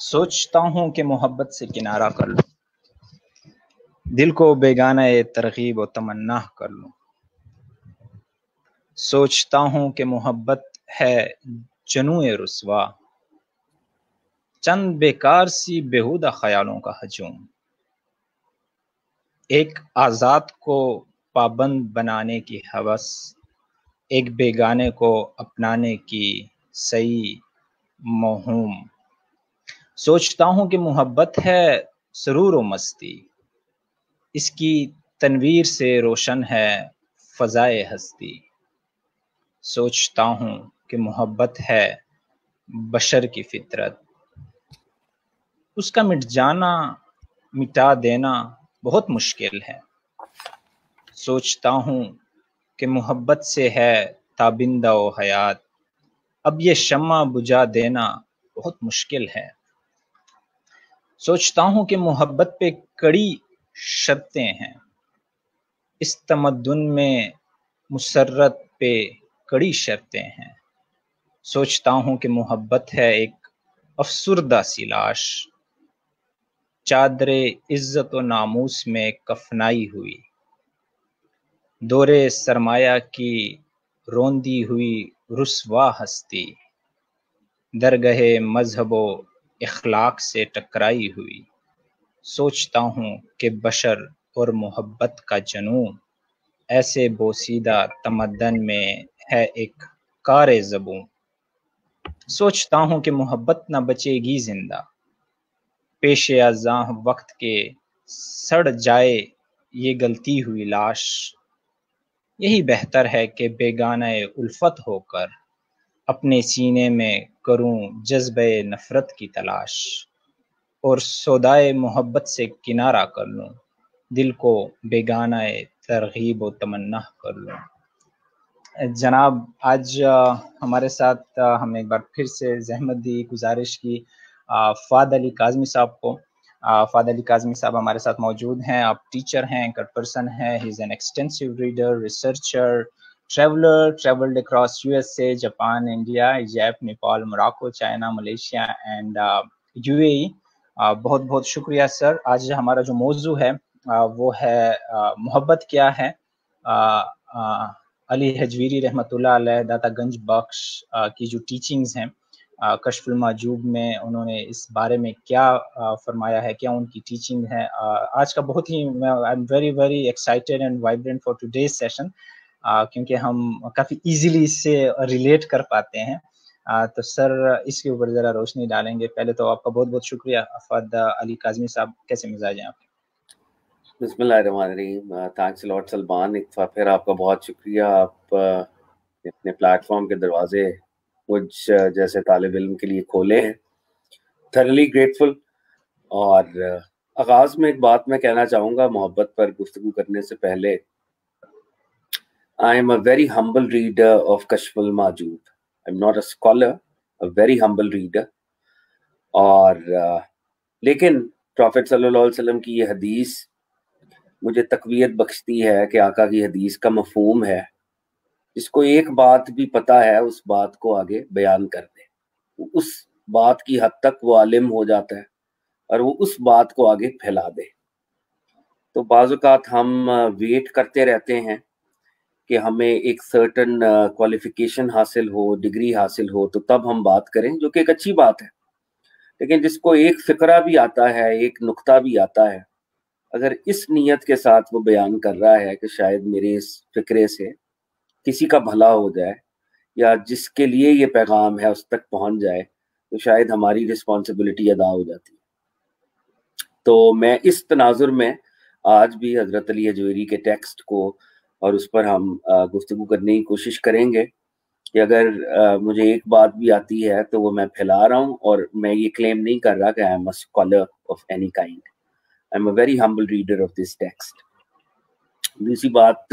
سوچتا ہوں کہ محبت سے کنارہ کر لوں، دل کو بیگانہ ترغیب و تمنا کر لوں۔ سوچتا ہوں کہ محبت ہے جنوں رسوا، چند بیکار سی بیہودہ خیالوں کا ہجوم۔ ایک آزاد کو پابند بنانے کی ہوس، ایک بیگانے کو اپنانے کی سعی موہوم۔ سوچتا ہوں کہ محبت ہے سرور و مستی، اس کی تنویر سے روشن ہے فضائے ہستی۔ سوچتا ہوں کہ محبت ہے بشر کی فطرت، اس کا مٹ جانا مٹا دینا بہت مشکل ہے۔ سوچتا ہوں کہ محبت سے ہے تابندہ و حیات، اب یہ شمع بجھا دینا بہت مشکل ہے۔ سوچتا ہوں کہ محبت پہ کڑی شرطیں ہیں، اس تمدن میں مسرت پہ کڑی شرطیں ہیں۔ سوچتا ہوں کہ محبت ہے ایک افسردہ سی لاش، چادر عزت و ناموس میں کفنائی ہوئی، دور سرمایہ کی روندی ہوئی رسوا ہستی، درگہ مذہب و اخلاق سے ٹکرائی ہوئی۔ سوچتا ہوں کہ بشر اور محبت کا جنون ایسے بوسیدہ تمدن میں ہے ایک کار زبوں۔ سوچتا ہوں کہ محبت نہ بچے گی زندہ، پیش ازاں وقت کے سڑ جائے یہ گلتی ہوئی لاش۔ یہی بہتر ہے کہ بیگانہ الفت ہو کر اپنے سینے میں کروں جذبہ نفرت کی تلاش، اور سودائے محبت سے کنارہ کر لوں، دل کو بیگانہ ترغیب و تمنا کر لوں۔ جناب آج ہمارے ساتھ ہم ایک بار پھر سے زحمت دی، گزارش کی فہد علی کاظمی صاحب کو۔ فہد علی کاظمی صاحب ہمارے ساتھ موجود ہیں، آپ ٹیچر ہیں، اینکر پرسن ہیں، he is an extensive reader, researcher, traveled across USA, Japan, India, Egypt, Nepal, Morocco, China, Malaysia and UAE۔ بہت بہت شکریہ سر۔ آج ہمارا جو موضوع ہے وہ ہے محبت کیا ہے۔ علی حجویری رحمۃ اللہ علیہ داتا گنج بخش کی جو ٹیچنگز ہیں کشف المحجوب میں، انہوں نے اس بارے میں کیا فرمایا ہے، کیا ان کی ٹیچنگ ہے۔ آج کا بہت ہی I am very very excited and vibrant for today's session, کیونکہ ہم کافی ایزیلی اس سے ریلیٹ کر پاتے ہیں۔ تو سر اس کے اوپر ذرا روشنی ڈالیں گے۔ پہلے تو آپ کا بہت بہت شکریہ فہد علی کاظمی صاحب، کیسے مزاج ہیں آپ؟ بسم اللہ الرحمن الرحیم۔ تھینکس لاٹ سلمان، ایک بار پھر آپ کا بہت شکریہ، آپ اپنے پلیٹ فارم کے دروازے مجھ جیسے طالب علم کے لیے کھولے ہیں، تھرلی گریٹفل۔ اور آغاز میں ایک بات میں کہنا چاہوں گا محبت پر گفتگو کرنے سے پہلے، I am a very humble reader of Kashf al-Mahjoob. I'm not a scholar, a very humble reader. اور لیکن پروفیٹ صلی اللہ علیہ وسلم کی یہ حدیث مجھے تقویت بخشتی ہے کہ آقا کی حدیث کا مفہوم ہے، جس کو ایک بات بھی پتہ ہے اس بات کو آگے بیان کر دے، اس بات کی حد تک وہ عالم ہو جاتا ہے اور وہ اس بات کو آگے پھیلا دے۔ تو بعض اوقات ہم ویٹ کرتے رہتے ہیں کہ ہمیں ایک سرٹن کوالیفیکیشن حاصل ہو، ڈگری حاصل ہو، تو تب ہم بات کریں، جو کہ ایک اچھی بات ہے۔ لیکن جس کو ایک فقرہ بھی آتا ہے، ایک نقطہ بھی آتا ہے، اگر اس نیت کے ساتھ وہ بیان کر رہا ہے کہ شاید میرے اس فقرے سے کسی کا بھلا ہو جائے یا جس کے لیے یہ پیغام ہے اس تک پہنچ جائے، تو شاید ہماری رسپانسبلٹی ادا ہو جاتی ہے۔ تو میں اس تناظر میں آج بھی حضرت علی حجویری کے ٹیکسٹ کو اور اس پر ہم گفتگو کرنے کی کوشش کریں گے کہ اگر مجھے ایک بات بھی آتی ہے تو وہ میں پھیلا رہا ہوں، اور میں یہ کلیم نہیں کر رہا کہ I am a scholar of any kind, I am a very humble reader of this text. دوسری بات،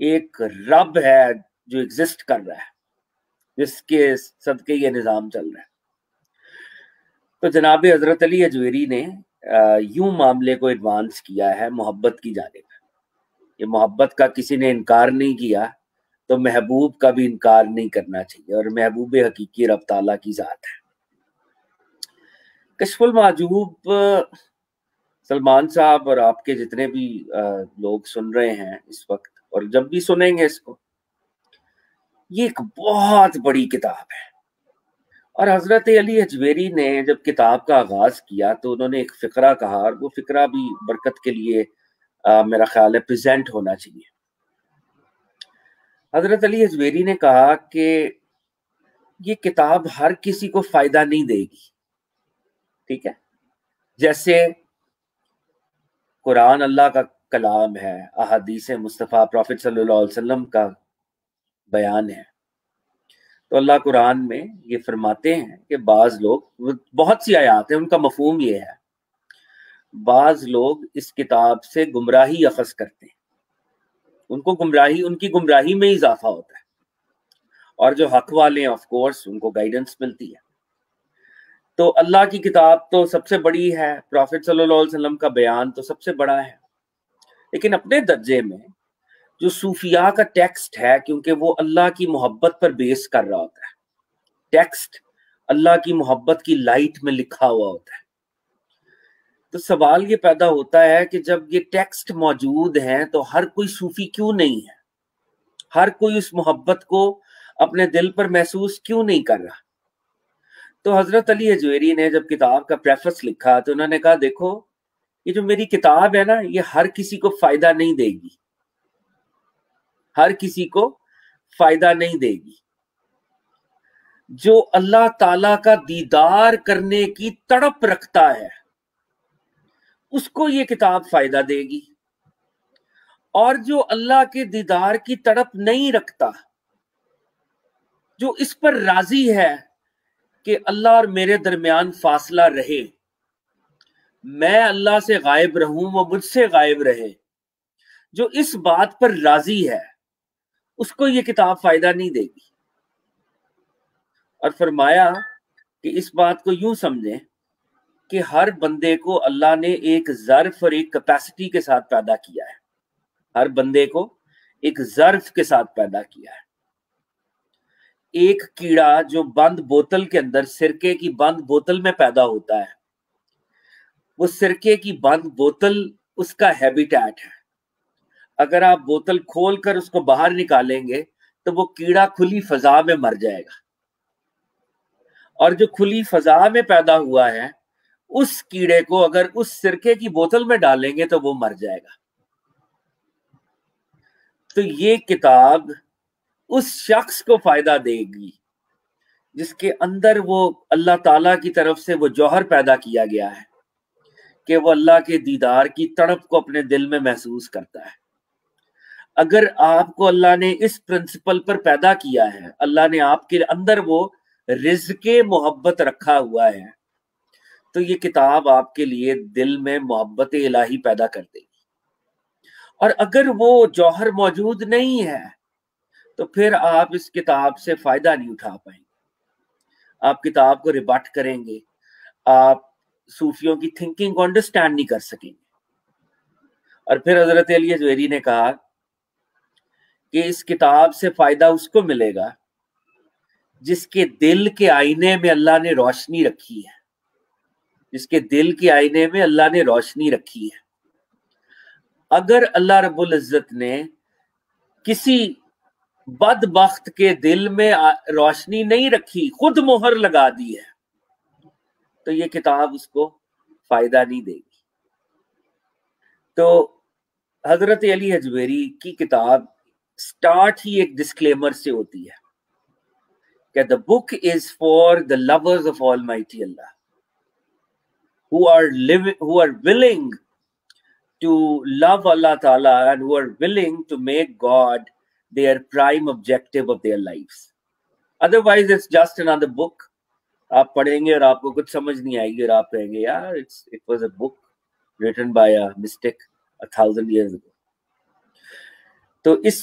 ایک رب ہے جو ایگزسٹ کر رہا ہے، جس کے صدقے یہ نظام چل رہا ہے۔ تو جناب حضرت علی اجویری نے یوں معاملے کو ایڈوانس کیا ہے محبت کی جانب۔ یہ محبت کا کسی نے انکار نہیں کیا تو محبوب کا بھی انکار نہیں کرنا چاہیے، اور محبوب حقیقی رب تعالیٰ کی ذات ہے۔ کشف المحجوب سلمان صاحب اور آپ کے جتنے بھی لوگ سن رہے ہیں اس وقت اور جب بھی سنیں گے اس کو، یہ ایک بہت بڑی کتاب ہے۔ اور حضرت علی اجویری نے جب کتاب کا آغاز کیا تو انہوں نے ایک فقرہ کہا، اور وہ فقرہ بھی برکت کے لیے میرا خیال ہے پریزنٹ ہونا چاہیے۔ حضرت علی اجویری نے کہا کہ یہ کتاب ہر کسی کو فائدہ نہیں دے گی، ٹھیک ہے؟ جیسے قرآن اللہ کا کلام ہے، احادیث مصطفیٰ پروفٹ صلی اللہ علیہ وسلم کا بیان ہے، تو اللہ قرآن میں یہ فرماتے ہیں کہ بعض لوگ، بہت سی آیات ہیں ان کا مفہوم یہ ہے، بعض لوگ اس کتاب سے گمراہی اخذ کرتے ہیں، ان کو گمراہی، ان کی گمراہی میں اضافہ ہوتا ہے، اور جو حق والے ہیں آف کورس ان کو گائیڈنس ملتی ہے۔ تو اللہ کی کتاب تو سب سے بڑی ہے، پروفٹ صلی اللہ علیہ وسلم کا بیان تو سب سے بڑا ہے، لیکن اپنے درجے میں جو صوفیاء کا ٹیکسٹ ہے، کیونکہ وہ اللہ کی محبت پر بیس کر رہا ہوتا ہے، ٹیکسٹ اللہ کی محبت کی لائٹ میں لکھا ہوا ہوتا ہے، تو سوال یہ پیدا ہوتا ہے کہ جب یہ ٹیکسٹ موجود ہیں تو ہر کوئی صوفی کیوں نہیں ہے؟ ہر کوئی اس محبت کو اپنے دل پر محسوس کیوں نہیں کر رہا؟ تو حضرت علی اجویری نے جب کتاب کا پریفس لکھا تو انہوں نے کہا دیکھو یہ جو میری کتاب ہے نا، یہ ہر کسی کو فائدہ نہیں دے گی، ہر کسی کو فائدہ نہیں دے گی۔ جو اللہ تعالی کا دیدار کرنے کی تڑپ رکھتا ہے اس کو یہ کتاب فائدہ دے گی، اور جو اللہ کے دیدار کی تڑپ نہیں رکھتا، جو اس پر راضی ہے کہ اللہ اور میرے درمیان فاصلہ رہے، میں اللہ سے غائب رہوں وہ مجھ سے غائب رہے، جو اس بات پر راضی ہے اس کو یہ کتاب فائدہ نہیں دے گی۔ اور فرمایا کہ اس بات کو یوں سمجھیں کہ ہر بندے کو اللہ نے ایک ظرف اور ایک کیپیسٹی کے ساتھ پیدا کیا ہے، ہر بندے کو ایک ظرف کے ساتھ پیدا کیا ہے۔ ایک کیڑا جو بند بوتل کے اندر، سرکے کی بند بوتل میں پیدا ہوتا ہے، وہ سرکے کی بند بوتل اس کا ہیبیٹیٹ ہے، اگر آپ بوتل کھول کر اس کو باہر نکالیں گے تو وہ کیڑا کھلی فضا میں مر جائے گا، اور جو کھلی فضا میں پیدا ہوا ہے اس کیڑے کو اگر اس سرکے کی بوتل میں ڈالیں گے تو وہ مر جائے گا۔ تو یہ کتاب اس شخص کو فائدہ دے گی جس کے اندر وہ اللہ تعالیٰ کی طرف سے وہ جوہر پیدا کیا گیا ہے کہ وہ اللہ کے دیدار کی تڑپ کو اپنے دل میں محسوس کرتا ہے۔ اگر آپ کو اللہ نے اس پرنسپل پر پیدا کیا ہے، اللہ نے آپ کے اندر وہ رزق محبت رکھا ہوا ہے، تو یہ کتاب آپ کے لیے دل میں محبت الہی پیدا کر دے گی۔ اور اگر وہ جوہر موجود نہیں ہے تو پھر آپ اس کتاب سے فائدہ نہیں اٹھا پائیں گے، آپ کتاب کو ریبٹ کریں گے، آپ صوفیوں کی تھنکنگ کو انڈرسٹینڈ نہیں کر سکیں گے۔ اور پھر حضرت علی اجویری نے کہا کہ اس کتاب سے فائدہ اس کو ملے گا جس کے دل کے آئینے میں اللہ نے روشنی رکھی ہے، جس کے دل کے آئینے میں اللہ نے روشنی رکھی ہے۔ اگر اللہ رب العزت نے کسی بدبخت کے دل میں روشنی نہیں رکھی، خود مہر لگا دی ہے، تو یہ کتاب اس کو فائدہ نہیں دے گی۔ تو حضرت علی اجویری کی کتاب سٹارٹ ہی ایک ڈسکلیمر سے ہوتی ہے کہ the book is for the lovers of Almighty Allah who are willing to love Allah Ta'ala and who are willing to make God their prime objective of their lives. Otherwise it's just another book. آپ پڑھیں گے اور آپ کو کچھ سمجھ نہیں آئے گی اور آپ کہیں گے یار it was a book written by a mystic 1000 years ago. تو اس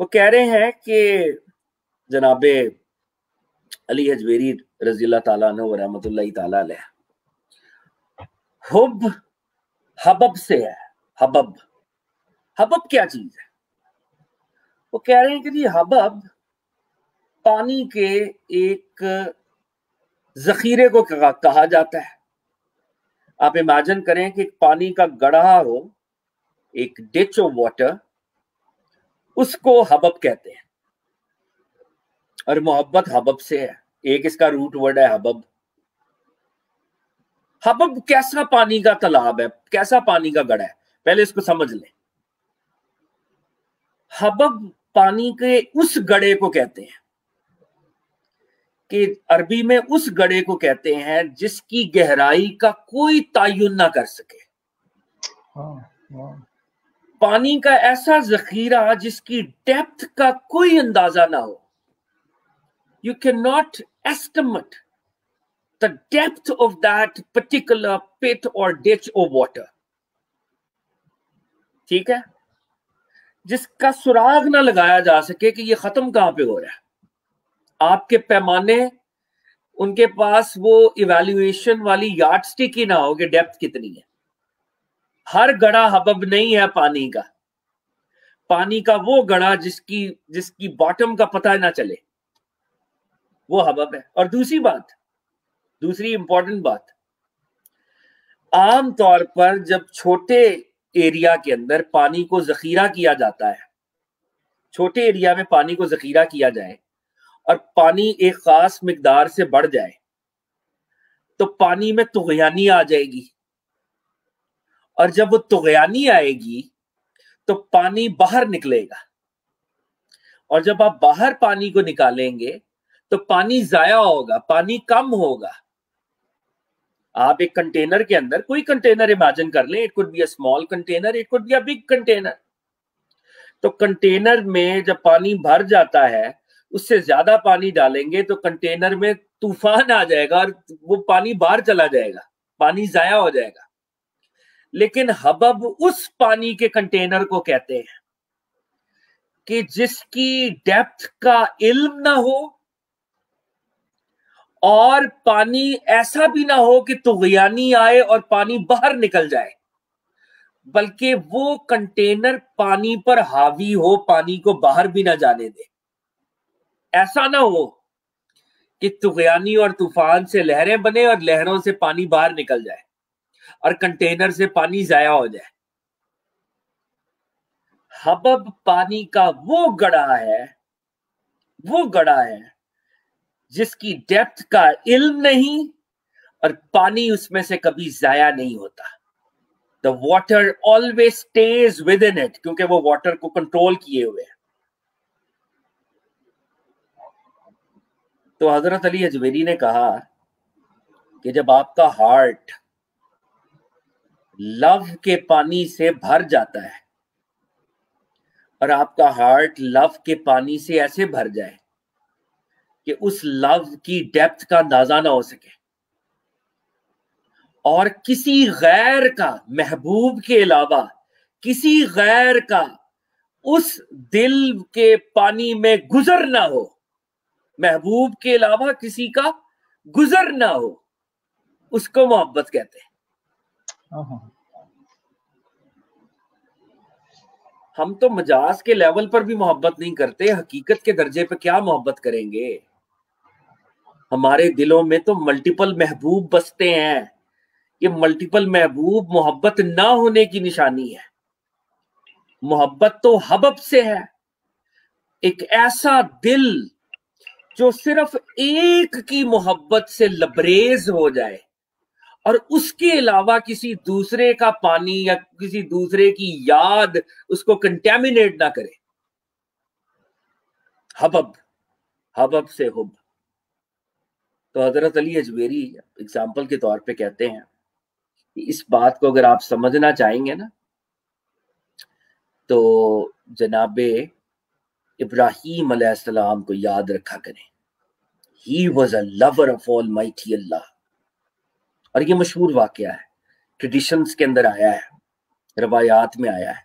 وہ کہہ رہے ہیں کہ جناب علی حجویری رضی اللہ تعالیٰ عنہ و رحمۃ اللہ تعالیٰ علیہ، حب حبب سے ہے. حبب، حبب کیا چیز ہے؟ وہ کہہ رہے ہیں کہ جی حبب پانی کے ایک ذخیرے کو کہا جاتا ہے. آپ امیجن کریں کہ پانی کا گڑھا ہو، ایک ڈچ آف واٹر، اس کو حبب کہتے ہیں. اور محبت حبب سے ہے، ایک اس کا روٹ ورڈ ہے حبب. حبب کیسا پانی کا تالاب ہے، کیسا پانی کا گڑھا ہے، پہلے اس کو سمجھ لیں. حبب پانی کے اس گڑھے کو کہتے ہیں کہ عربی میں اس گڑھے کو کہتے ہیں جس کی گہرائی کا کوئی تعین نہ کر سکے. پانی کا ایسا ذخیرہ جس کی ڈیپتھ کا کوئی اندازہ نہ ہو. You cannot estimate the depth of that particular pit or ditch of water. ٹھیک ہے، جس کا سراغ نہ لگایا جا سکے کہ یہ ختم کہاں پہ ہو رہا ہے. آپ کے پیمانے، ان کے پاس وہ ایویلویشن والی یارڈ سٹک ہی نہ ہو کہ ڈیپتھ کتنی ہے. ہر گڑھا حبب نہیں ہے پانی کا. پانی کا وہ گڑھا جس کی باٹم کا پتہ نہ چلے، وہ حبب ہے. اور دوسری امپورٹنٹ بات، عام طور پر جب چھوٹے ایریا کے اندر پانی کو ذخیرہ کیا جاتا ہے، چھوٹے ایریا میں پانی کو ذخیرہ کیا جائے اور پانی ایک خاص مقدار سے بڑھ جائے تو پانی میں طغیانی آ جائے گی. اور جب وہ طغیانی آئے گی تو پانی باہر نکلے گا. اور جب آپ باہر پانی کو نکالیں گے تو پانی ضائع ہوگا، پانی کم ہوگا. آپ ایک کنٹینر کے اندر، کوئی کنٹینر امیجن کر لیں، it could be a small container, it could be a big container. تو کنٹینر میں جب پانی بھر جاتا ہے، اس سے زیادہ پانی ڈالیں گے تو کنٹینر میں طوفان آ جائے گا اور وہ پانی باہر چلا جائے گا، پانی ضائع ہو جائے گا. لیکن حبب اس پانی کے کنٹینر کو کہتے ہیں کہ جس کی ڈیپتھ کا علم نہ ہو اور پانی ایسا بھی نہ ہو کہ طغیانی آئے اور پانی باہر نکل جائے، بلکہ وہ کنٹینر پانی پر حاوی ہو، پانی کو باہر بھی نہ جانے دے. ایسا نہ ہو کہ طغیانی اور طوفان سے لہریں بنے اور لہروں سے پانی باہر نکل جائے اور کنٹینر سے پانی ضائع ہو جائے. حبب پانی کا وہ گڑھا ہے جس کی ڈیپتھ کا علم نہیں اور پانی اس میں سے کبھی ضائع نہیں ہوتا. The water always stays within it، کیونکہ وہ واٹر کو کنٹرول کیے ہوئے ہیں. تو حضرت علی حجویری نے کہا کہ جب آپ کا ہارٹ لو کے پانی سے بھر جاتا ہے اور آپ کا ہارٹ لو کے پانی سے ایسے بھر جائے کہ اس لو کی ڈیپتھ کا اندازہ نہ ہو سکے اور کسی غیر کا، محبوب کے علاوہ کسی غیر کا اس دل کے پانی میں گزر نہ ہو، محبوب کے علاوہ کسی کا گزر نہ ہو، اس کو محبت کہتے ہیں. ہم تو مجاز کے لیول پر بھی محبت نہیں کرتے، حقیقت کے درجے پہ کیا محبت کریں گے؟ ہمارے دلوں میں تو ملٹیپل محبوب بستے ہیں. یہ ملٹیپل محبوب محبت نہ ہونے کی نشانی ہے. محبت تو حبب سے ہے، ایک ایسا دل جو صرف ایک کی محبت سے لبریز ہو جائے اور اس کے علاوہ کسی دوسرے کا پانی یا کسی دوسرے کی یاد اس کو کنٹیمینیٹ نہ کرے. حبب سے حب. تو حضرت علی حجویری اگزامپل کے طور پہ کہتے ہیں کہ اس بات کو اگر آپ سمجھنا چاہیں گے نا تو جناب ابراہیم علیہ السلام کو یاد رکھا کریں. He was a lover of Almighty Allah. اور یہ مشہور واقعہ ہے، ٹریڈیشنز کے اندر آیا ہے، روایات میں آیا ہے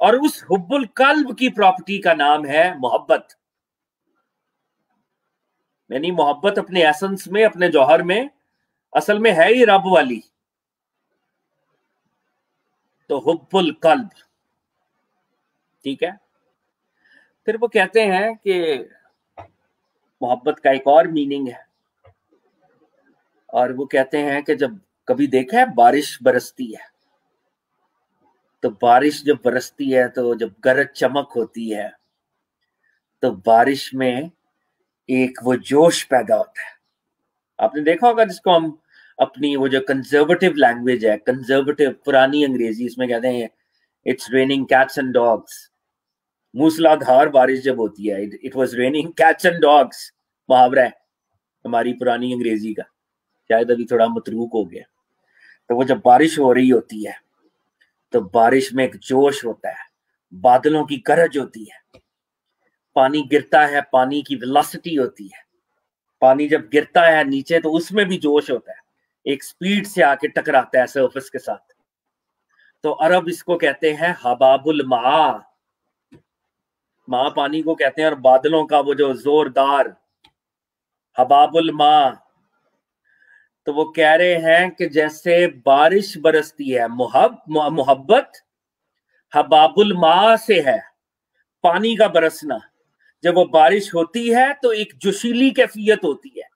اور اس حب القلب کی پراپرٹی کا نام ہے محبت. یعنی محبت اپنے ایسنس میں، اپنے جوہر میں اصل میں ہے ہی رب والی. تو حب القلب، ٹھیک ہے. پھر وہ کہتے ہیں کہ محبت کا ایک اور میننگ ہے، اور وہ کہتے ہیں کہ جب کبھی دیکھا ہے بارش برستی ہے، تو بارش جب برستی ہے تو جب گرج چمک ہوتی ہے تو بارش میں ایک وہ جوش پیدا ہوتا ہے. آپ نے دیکھا ہوگا جس کو ہم اپنی وہ جو کنزرویٹو لینگویج ہے، کنزرویٹو پرانی انگریزی، اس میں کہتے ہیں it's raining cats and dogs. موسلادھار بارش جب ہوتی ہے، it was raining cats and dogs, محاورہ ہے ہماری پرانی انگریزی کا، شاید ابھی تھوڑا متروک ہو گیا. تو وہ جب بارش ہو رہی ہوتی ہے تو بارش میں ایک جوش ہوتا ہے، بادلوں کی گرج ہوتی ہے، پانی گرتا ہے، پانی کی ویلاسٹی ہوتی ہے، پانی جب گرتا ہے نیچے تو اس میں بھی جوش ہوتا ہے، ایک سپیڈ سے آ کے ٹکراتا ہے سرفس کے ساتھ. تو عرب اس کو کہتے ہیں حباب الماء، ماں پانی کو کہتے ہیں، اور بادلوں کا وہ جو زوردار حباب الماء. تو وہ کہہ رہے ہیں کہ جیسے بارش برستی ہے، محبت حباب الماء سے ہے، پانی کا برسنا. جب وہ بارش ہوتی ہے تو ایک جوشیلی کیفیت ہوتی ہے،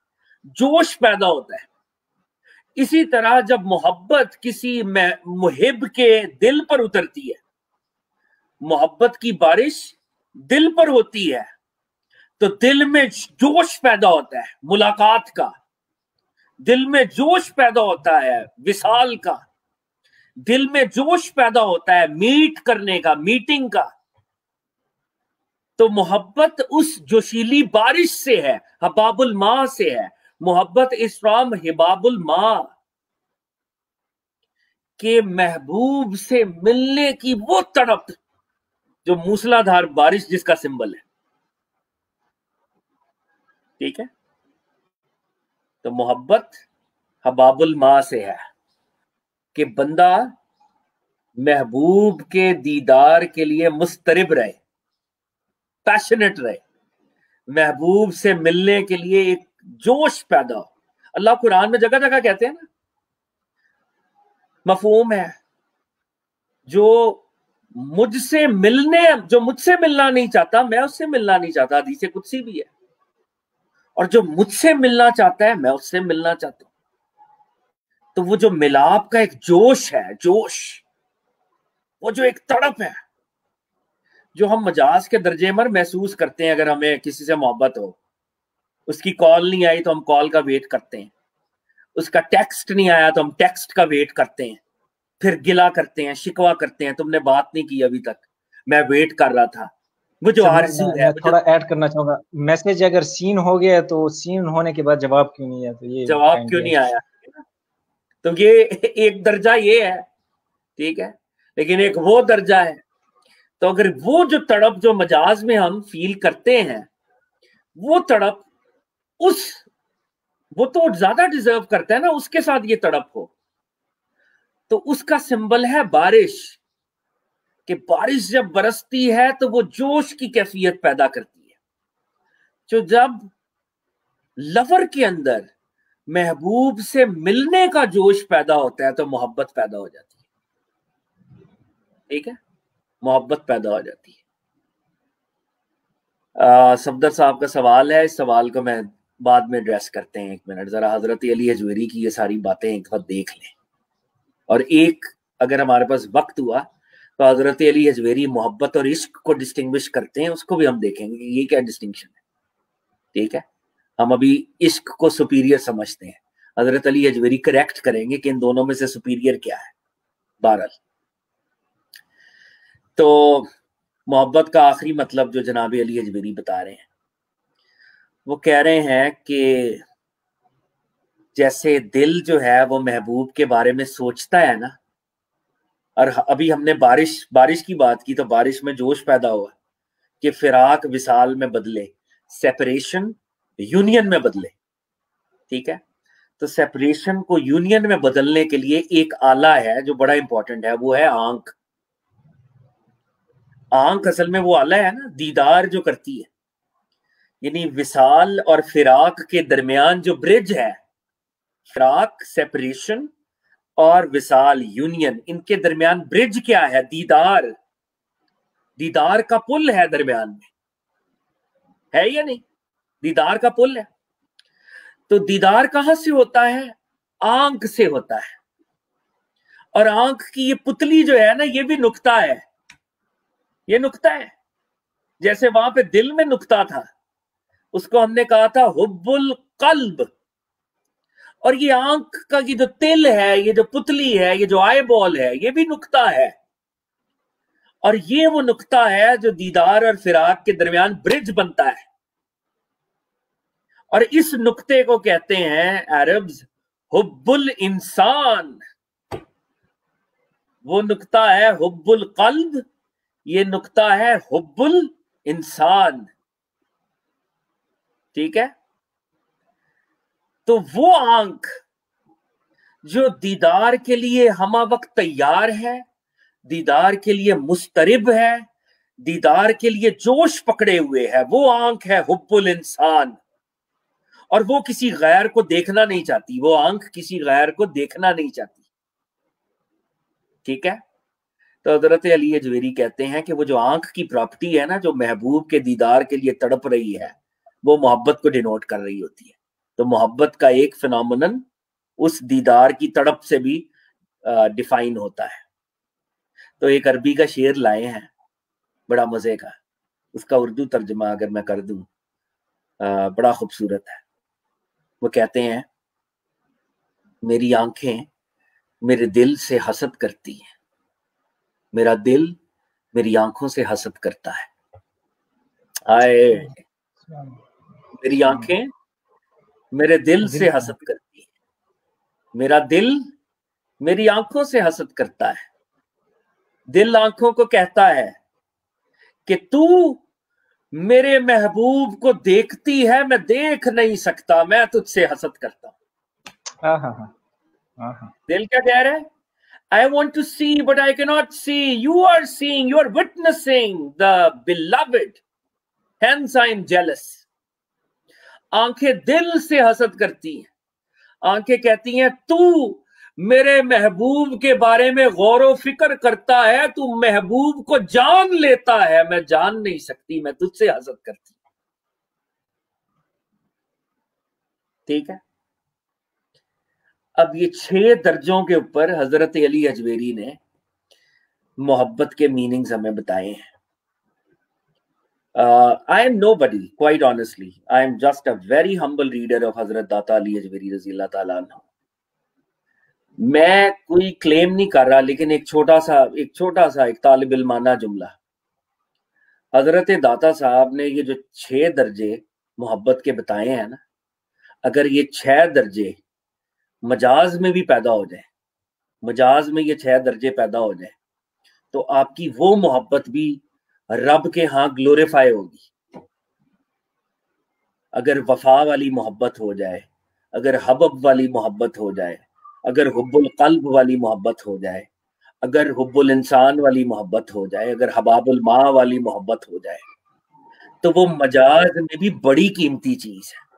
جوش پیدا ہوتا ہے. اسی طرح جب محبت کسی محب کے دل پر اترتی ہے، محبت کی بارش دل پر ہوتی ہے تو دل میں جوش پیدا ہوتا ہے ملاقات کا، دل میں جوش پیدا ہوتا ہے وصال کا، دل میں جوش پیدا ہوتا ہے میٹ کرنے کا، میٹنگ کا. تو محبت اس جوشیلی بارش سے ہے، حباب الماء سے ہے. محبت اس فرام حباب الماء، کہ محبوب سے ملنے کی وہ تڑپ جو موسلادھار بارش جس کا سمبل ہے. ٹھیک ہے. تو محبت حباب الماء سے ہے کہ بندہ محبوب کے دیدار کے لیے مسترب رہے، پیشنیٹ رہے، محبوب سے ملنے کے لیے ایک جوش پیدا ہو. اللہ قرآن میں جگہ جگہ کہتے ہیں نا، مفہوم ہے، جو مجھ سے ملنا نہیں چاہتا میں اس سے ملنا نہیں چاہتا، حدیث قدسی بھی ہے. اور جو مجھ سے ملنا چاہتا ہے میں اس سے ملنا چاہتا ہوں. تو وہ جو ملاپ کا ایک جوش ہے، جوش، وہ جو ایک تڑپ ہے جو ہم مجاز کے درجے میں محسوس کرتے ہیں. اگر ہمیں کسی سے محبت ہو، اس کی کال نہیں آئی تو ہم کال کا ویٹ کرتے ہیں، اس کا ٹیکسٹ نہیں آیا تو ہم ٹیکسٹ کا ویٹ کرتے ہیں، پھر گلا کرتے ہیں، شکوا کرتے ہیں، تم نے بات نہیں کی ابھی تک، میں ویٹ کر رہا تھا. وہ جو آرزو ہے، میں تھوڑا ایڈ کرنا چاہوں گا، میسج اگر سین ہو گیا تو سین ہونے کے بعد جواب کیوں نہیں آیا، تو یہ جواب کیوں نہیں آیا. تو یہ ایک درجہ یہ ہے، ٹھیک ہے، لیکن ایک وہ درجہ ہے. تو اگر وہ جو تڑپ جو مجاز میں ہم فیل کرتے ہیں، وہ تڑپ وہ تو زیادہ ڈیزرو کرتا ہے نا، اس کے ساتھ یہ تڑپ ہو. تو اس کا سمبل ہے بارش، کہ بارش جب برستی ہے تو وہ جوش کی کیفیت پیدا کرتی ہے. جو جب لور کے اندر محبوب سے ملنے کا جوش پیدا ہوتا ہے تو محبت پیدا ہو جاتی ہے. ٹھیک ہے، محبت پیدا ہو جاتی ہے. صفدر صاحب کا سوال ہے، اس سوال کو میں بعد میں ایڈریس کرتے ہیں. ایک منٹ ذرا حضرت علی حجویری کی یہ ساری باتیں ایک وقت دیکھ لیں، اور ایک اگر ہمارے پاس وقت ہوا تو حضرت علی حجویری محبت اور عشق کو ڈسٹنگوش کرتے ہیں، اس کو بھی ہم دیکھیں گے کہ یہ کیا ڈسٹنکشن ہے. ٹھیک ہے، ہم ابھی عشق کو سپیریئر سمجھتے ہیں، حضرت علی حجویری کریکٹ کریں گے کہ ان دونوں میں سے سپیریئر کیا ہے. بہرحال تو محبت کا آخری مطلب جو جناب علی حجویری بتا رہے ہیں، وہ کہہ رہے ہیں کہ جیسے دل جو ہے وہ محبوب کے بارے میں سوچتا ہے نا، اور ابھی ہم نے بارش کی بات کی تو بارش میں جوش پیدا ہوا کہ فراق وصال میں بدلے، سیپریشن یونین میں بدلے. ٹھیک ہے، تو سیپریشن کو یونین میں بدلنے کے لیے ایک آلہ ہے جو بڑا امپورٹنٹ ہے، وہ ہے آنکھ. آنکھ اصل میں وہ آلہ ہے نا دیدار جو کرتی ہے، یعنی وصال اور فراق کے درمیان جو برج ہے، فراق سیپریشن اور وصال یونین، ان کے درمیان برج کیا ہے؟ دیدار. دیدار کا پل ہے درمیان میں، ہے یا نہیں؟ دیدار کا پل ہے. تو دیدار کہاں سے ہوتا ہے؟ آنکھ سے ہوتا ہے. اور آنکھ کی یہ پتلی جو ہے نا، یہ بھی نقطہ ہے، یہ نقطہ ہے. جیسے وہاں پہ دل میں نقطہ تھا، اس کو ہم نے کہا تھا حب القلب. اور یہ آنکھ کا یہ جو تل ہے، یہ جو پتلی ہے، یہ جو آئی بال ہے، یہ بھی نقطہ ہے. اور یہ وہ نقطہ ہے جو دیدار اور فراق کے درمیان برج بنتا ہے. اور اس نقطے کو کہتے ہیں عربز حب الانسان. وہ نقطہ ہے حب القلب، یہ نقطہ ہے حب الانسان. ٹھیک ہے؟ تو وہ آنکھ جو دیدار کے لیے ہمہ وقت تیار ہے، دیدار کے لیے مسترب ہے، دیدار کے لیے جوش پکڑے ہوئے ہے، وہ آنکھ ہے حب الانسان. اور وہ کسی غیر کو دیکھنا نہیں چاہتی، وہ آنکھ کسی غیر کو دیکھنا نہیں چاہتی. ٹھیک ہے؟ تو حضرت علی اجویری کہتے ہیں کہ وہ جو آنکھ کی پراپرٹی ہے نا، جو محبوب کے دیدار کے لیے تڑپ رہی ہے، وہ محبت کو ڈینوٹ کر رہی ہوتی ہے. تو محبت کا ایک فنامنن اس دیدار کی تڑپ سے بھی ڈیفائن ہوتا ہے. تو ایک عربی کا شعر لائے ہیں بڑا مزے کا، اس کا اردو ترجمہ اگر میں کر دوں بڑا خوبصورت ہے. وہ کہتے ہیں میری آنکھیں میرے دل سے حسد کرتی ہیں، میرا دل میری آنکھوں سے حسد کرتا ہے. آئے میری آنکھیں میرے دل سے حسد کرتی ہیں، میرا دل میری آنکھوں سے حسد کرتا ہے. دل آنکھوں کو کہتا ہے کہ تو میرے محبوب کو دیکھتی ہے، میں دیکھ نہیں سکتا، میں تجھ سے حسد کرتا ہوں. دل کیا کہہ رہا ہے؟ I want to see but I cannot see. You are seeing, you are witnessing the beloved. Hence I am jealous. آنکھیں دل سے حسد کرتی ہیں. آنکھیں کہتی ہیں تو میرے محبوب کے بارے میں غور و فکر کرتا ہے، تو محبوب کو جان لیتا ہے، میں جان نہیں سکتی، میں تجھ سے حسد کرتی. ٹھیک ہے؟ اب یہ 6 درجوں کے اوپر حضرت علی اجویری نے محبت کے میننگز ہمیں بتائے ہیں. I am nobody, quite honestly. I am just a very humble reader of حضرت داتا علی اجویری رضی اللہ تعالیٰ عنہ. میں کوئی کلیم نہیں کر رہا، لیکن ایک چھوٹا سا ایک طالب علمانہ جملہ. حضرت داتا صاحب نے یہ جو 6 درجے محبت کے بتائے ہیں نا، اگر یہ 6 درجے مجاز میں بھی پیدا ہو جائیں، مجاز میں یہ 6 درجے پیدا ہو جائیں، تو آپ کی وہ محبت بھی رب کے ہاں گلوریفائی ہوگی. اگر وفا والی محبت ہو جائے، اگر حبب والی محبت ہو جائے، اگر حب القلب والی محبت ہو جائے، اگر حب الانسان والی محبت ہو جائے، اگر حباب الماء والی محبت ہو جائے، تو وہ مجاز میں بھی بڑی قیمتی چیز ہے.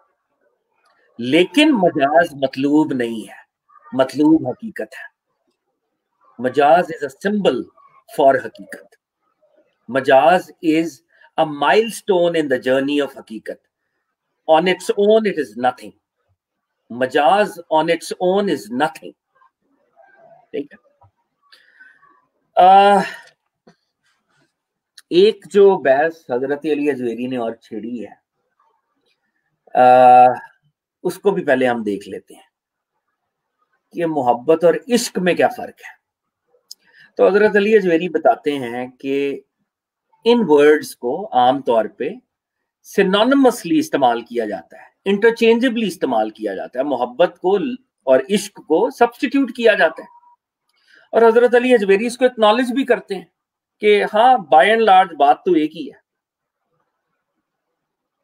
لیکن مجاز مطلوب نہیں ہے، مطلوب حقیقت ہے. مجاز is a symbol for حقیقت. مجاز is a milestone in the journey of حقیقت. On its own it is nothing. مجاز on its own is nothing. ٹھیک ہے؟ ایک جو بحث حضرت علی اجویری نے اور چھیڑی ہے، اس کو بھی پہلے ہم دیکھ لیتے ہیں کہ محبت اور عشق میں کیا فرق ہے. تو حضرت علی اجویری بتاتے ہیں کہ ان ورڈز کو عام طور پہ سینونیمسلی استعمال کیا جاتا ہے، انٹرچینجبلی استعمال کیا جاتا ہے. محبت کو اور عشق کو سبسٹیٹیوٹ کیا جاتا ہے. اور حضرت علی اجویری اس کو اکنالج بھی کرتے ہیں کہ ہاں بائی اینڈ لارج بات تو ایک ہی ہے،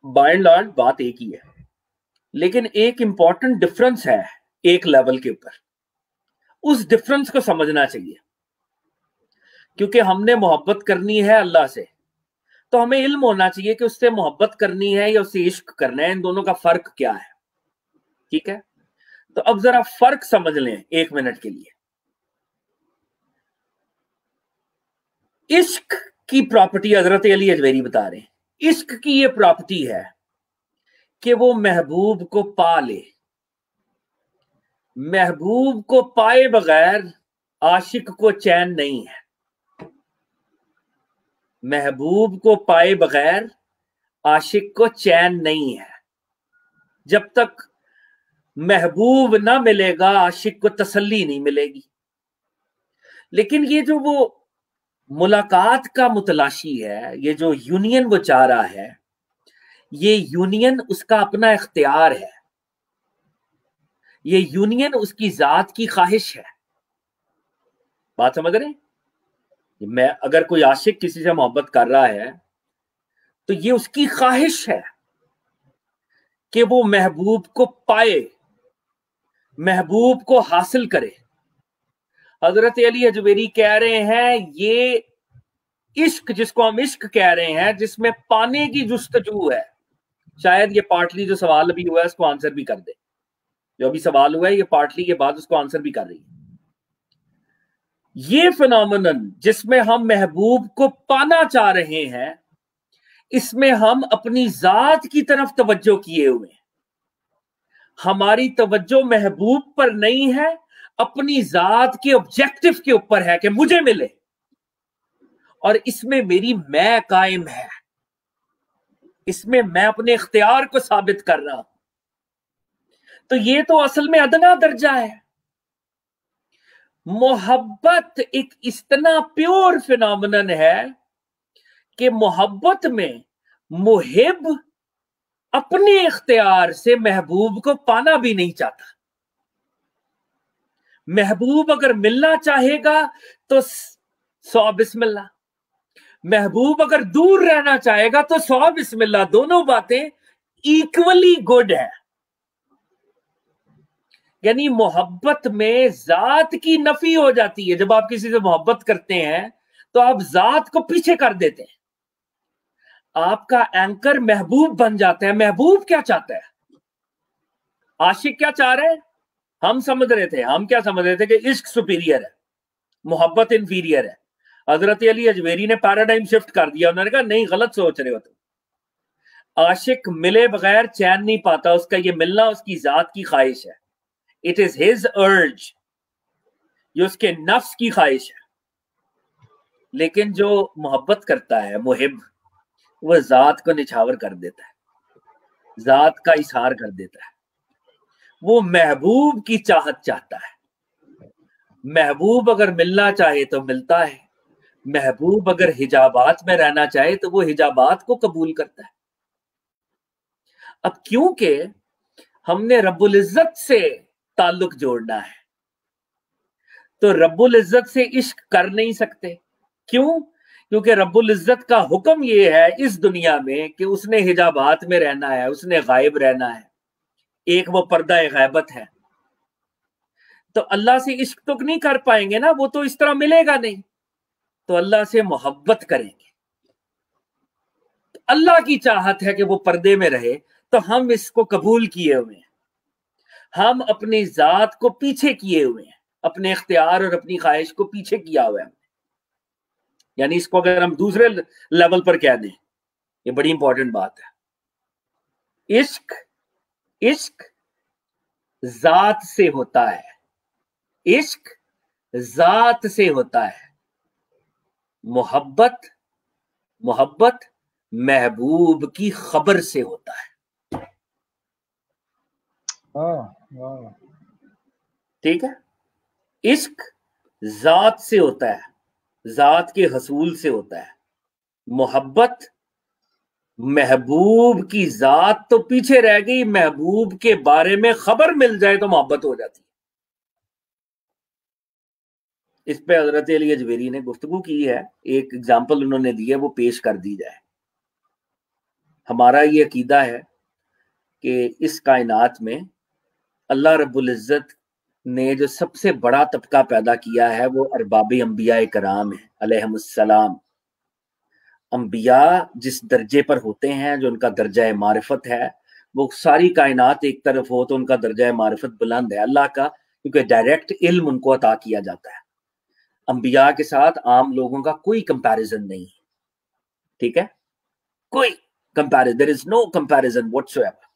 بائی اینڈ لارج بات ایک ہی ہے. لیکن ایک امپورٹنٹ ڈفرنس ہے ایک لیول کے اوپر، اس ڈفرنس کو سمجھنا چاہیے. کیونکہ ہم نے محبت کرنی ہے اللہ سے، تو ہمیں علم ہونا چاہیے کہ اس سے محبت کرنی ہے یا اسے عشق کرنا ہے، ان دونوں کا فرق کیا ہے. ٹھیک ہے، تو اب ذرا فرق سمجھ لیں 1 منٹ کے لیے. عشق کی پراپرٹی حضرت علی اجویری بتا رہے ہیں، عشق کی یہ پراپرٹی ہے کہ وہ محبوب کو پا لے. محبوب کو پائے بغیر عاشق کو چین نہیں ہے. محبوب کو پائے بغیر عاشق کو چین نہیں ہے. جب تک محبوب نہ ملے گا عاشق کو تسلی نہیں ملے گی. لیکن یہ جو وہ ملاقات کا متلاشی ہے، یہ جو یونین وہ چاہ رہا ہے، یہ یونین اس کا اپنا اختیار ہے، یہ یونین اس کی ذات کی خواہش ہے. بات سمجھ رہے ہیں؟ میں اگر کوئی عاشق کسی سے محبت کر رہا ہے تو یہ اس کی خواہش ہے کہ وہ محبوب کو پائے، محبوب کو حاصل کرے. حضرت علی اجویری کہہ رہے ہیں یہ عشق جس کو ہم عشق کہہ رہے ہیں، جس میں پانے کی جستجو ہے. شاید یہ پارٹلی جو سوال ابھی ہوا ہے اس کو آنسر بھی کر دے. جو ابھی سوال ہوا ہے یہ پارٹلی یہ بات اس کو آنسر بھی کر رہی ہے. یہ فنومنن جس میں ہم محبوب کو پانا چاہ رہے ہیں، اس میں ہم اپنی ذات کی طرف توجہ کیے ہوئے ہیں. ہماری توجہ محبوب پر نہیں ہے، اپنی ذات کے آبجیکٹو کے اوپر ہے کہ مجھے ملے، اور اس میں میری میں قائم ہے، اس میں میں اپنے اختیار کو ثابت کر رہا ہوں. تو یہ تو اصل میں ادنا درجہ ہے. محبت ایک اتنا پیور فینومینن ہے کہ محبت میں محب اپنے اختیار سے محبوب کو پانا بھی نہیں چاہتا. محبوب اگر ملنا چاہے گا تو 100 بسم اللہ، محبوب اگر دور رہنا چاہے گا تو 100 بسم اللہ. دونوں باتیں ایکولی گڈ ہیں. یعنی محبت میں ذات کی نفی ہو جاتی ہے. جب آپ کسی سے محبت کرتے ہیں تو آپ ذات کو پیچھے کر دیتے ہیں. آپ کا اینکر محبوب بن جاتا ہے. محبوب کیا چاہتا ہے؟ عاشق کیا چاہ رہے ہیں؟ ہم سمجھ رہے تھے، ہم کیا سمجھ رہے تھے کہ عشق سپیریئر ہے، محبت انفیریئر ہے. حضرت علی اجویری نے پیراڈائم شفٹ کر دیا. انہوں نے کہا نہیں، غلط سوچ رہے ہو تم. عاشق ملے بغیر چین نہیں پاتا. اس کا یہ ملنا اس کی ذات کی خواہش ہے. It is his urge، یہ اس کے نفس کی خواہش ہے. لیکن جو محبت کرتا ہے محب، وہ ذات کو نچھاور کر دیتا ہے، ذات کا اظہار کر دیتا ہے. وہ محبوب کی چاہت چاہتا ہے. محبوب اگر ملنا چاہے تو ملتا ہے، محبوب اگر حجابات میں رہنا چاہے تو وہ حجابات کو قبول کرتا ہے. اب کیونکہ ہم نے رب العزت سے تعلق جوڑنا ہے تو رب العزت سے عشق کر نہیں سکتے. کیوں؟ کیونکہ رب العزت کا حکم یہ ہے اس دنیا میں کہ اس نے حجابات میں رہنا ہے، اس نے غائب رہنا ہے. ایک وہ پردہ غیبت ہے. تو اللہ سے عشق تو نہیں کر پائیں گے نا، وہ تو اس طرح ملے گا نہیں. تو اللہ سے محبت کریں گے. اللہ کی چاہت ہے کہ وہ پردے میں رہے، تو ہم اس کو قبول کیے ہوئے ہیں. ہم اپنی ذات کو پیچھے کیے ہوئے ہیں، اپنے اختیار اور اپنی خواہش کو پیچھے کیا ہوا ہے. یعنی اس کو اگر ہم دوسرے لیول پر کہہ دیں، یہ بڑی امپورٹنٹ بات ہے. عشق ذات سے ہوتا ہے، عشق ذات سے ہوتا ہے. محبت محبوب کی خبر سے ہوتا ہے. ٹھیک ہے؟ عشق ذات سے ہوتا ہے، ذات کے حصول سے ہوتا ہے. محبت محبوب کی ذات تو پیچھے رہ گئی، محبوب کے بارے میں خبر مل جائے تو محبت ہو جاتی ہے. اس پہ حضرت علی اجویری نے گفتگو کی ہے. ایک اگزامپل انہوں نے دی ہے، وہ پیش کر دی جائے. ہمارا یہ عقیدہ ہے کہ اس کائنات میں اللہ رب العزت نے جو سب سے بڑا طبقہ پیدا کیا ہے وہ ارباب انبیاء کرام ہے علیہم السلام. انبیاء جس درجے پر ہوتے ہیں جو ان کا درجہ معرفت ہے، وہ ساری کائنات ایک طرف ہو تو ان کا درجہ معرفت بلند ہے اللہ کا، کیونکہ ڈائریکٹ علم ان کو عطا کیا جاتا ہے. انبیاء کے ساتھ عام لوگوں کا کوئی کمپیریزن نہیں ہے، ٹھیک ہے، کوئی comparison, there is no comparison whatsoever.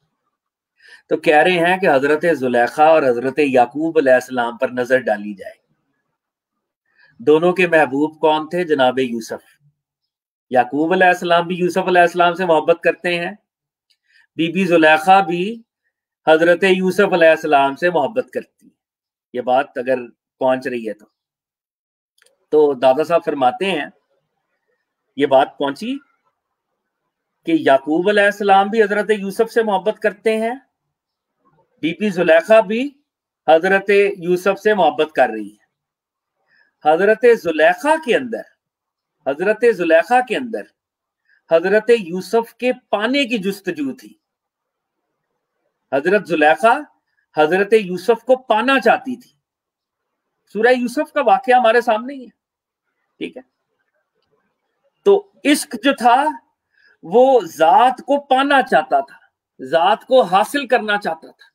تو کہہ رہے ہیں کہ حضرت زلیخا اور حضرت یعقوب علیہ السلام پر نظر ڈالی جائے. دونوں کے محبوب کون تھے؟ جناب یوسف. یعقوب علیہ السلام بھی یوسف علیہ السلام سے محبت کرتے ہیں، بی بی زلیخا بھی حضرت یوسف علیہ السلام سے محبت کرتی ہے. یہ بات اگر پہنچ رہی ہے تو دادا صاحب فرماتے ہیں یہ بات پہنچی کہ یعقوب علیہ السلام بھی حضرت یوسف سے محبت کرتے ہیں، بی بی زلیخا بھی حضرت یوسف سے محبت کر رہی ہے. حضرت زلیخا کے اندر حضرت یوسف کے پانے کی جستجو تھی. حضرت زلیخا حضرت یوسف کو پانا چاہتی تھی. سورہ یوسف کا واقعہ ہمارے سامنے ہی ہے، ٹھیک ہے. تو عشق جو تھا وہ ذات کو پانا چاہتا تھا، ذات کو حاصل کرنا چاہتا تھا،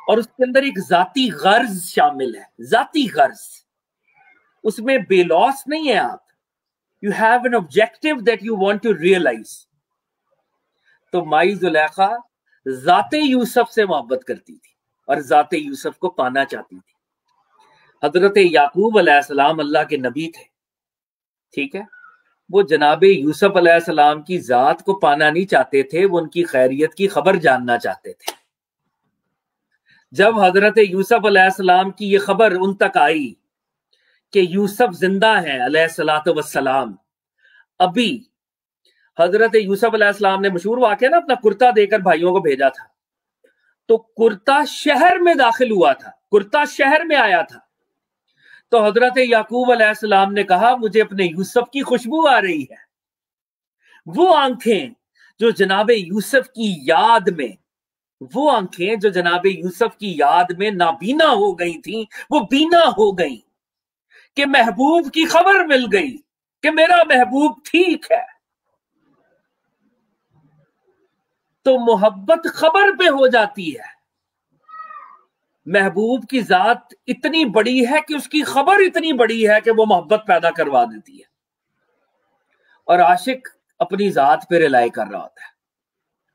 اور اس کے اندر ایک ذاتی غرض شامل ہے. ذاتی غرض، اس میں بے لوس نہیں ہے آپ. You have an objective that you want to realize. تو مائی زلیخا ذات یوسف سے محبت کرتی تھی اور ذات یوسف کو پانا چاہتی تھی. حضرت یعقوب علیہ السلام اللہ کے نبی تھے، ٹھیک ہے، وہ جناب یوسف علیہ السلام کی ذات کو پانا نہیں چاہتے تھے، وہ ان کی خیریت کی خبر جاننا چاہتے تھے. جب حضرت یوسف علیہ السلام کی یہ خبر ان تک آئی کہ یوسف زندہ ہیں علیہ الصلوۃ والسلام، ابھی حضرت یوسف علیہ السلام نے مشہور واقعہ نا اپنا کرتا دے کر بھائیوں کو بھیجا تھا، تو کرتا شہر میں داخل ہوا تھا، کرتا شہر میں آیا تھا. تو حضرت یعقوب علیہ السلام نے کہا مجھے اپنے یوسف کی خوشبو آ رہی ہے. وہ آنکھیں جو جناب یوسف کی یاد میں، وہ آنکھیں جو جناب یوسف کی یاد میں نابینا ہو گئی تھیں، وہ بینا ہو گئی کہ محبوب کی خبر مل گئی کہ میرا محبوب ٹھیک ہے. تو محبت خبر پہ ہو جاتی ہے. محبوب کی ذات اتنی بڑی ہے کہ اس کی خبر اتنی بڑی ہے کہ وہ محبت پیدا کروا دیتی ہے. اور عاشق اپنی ذات پہ رلائی کر رہا ہوتا ہے،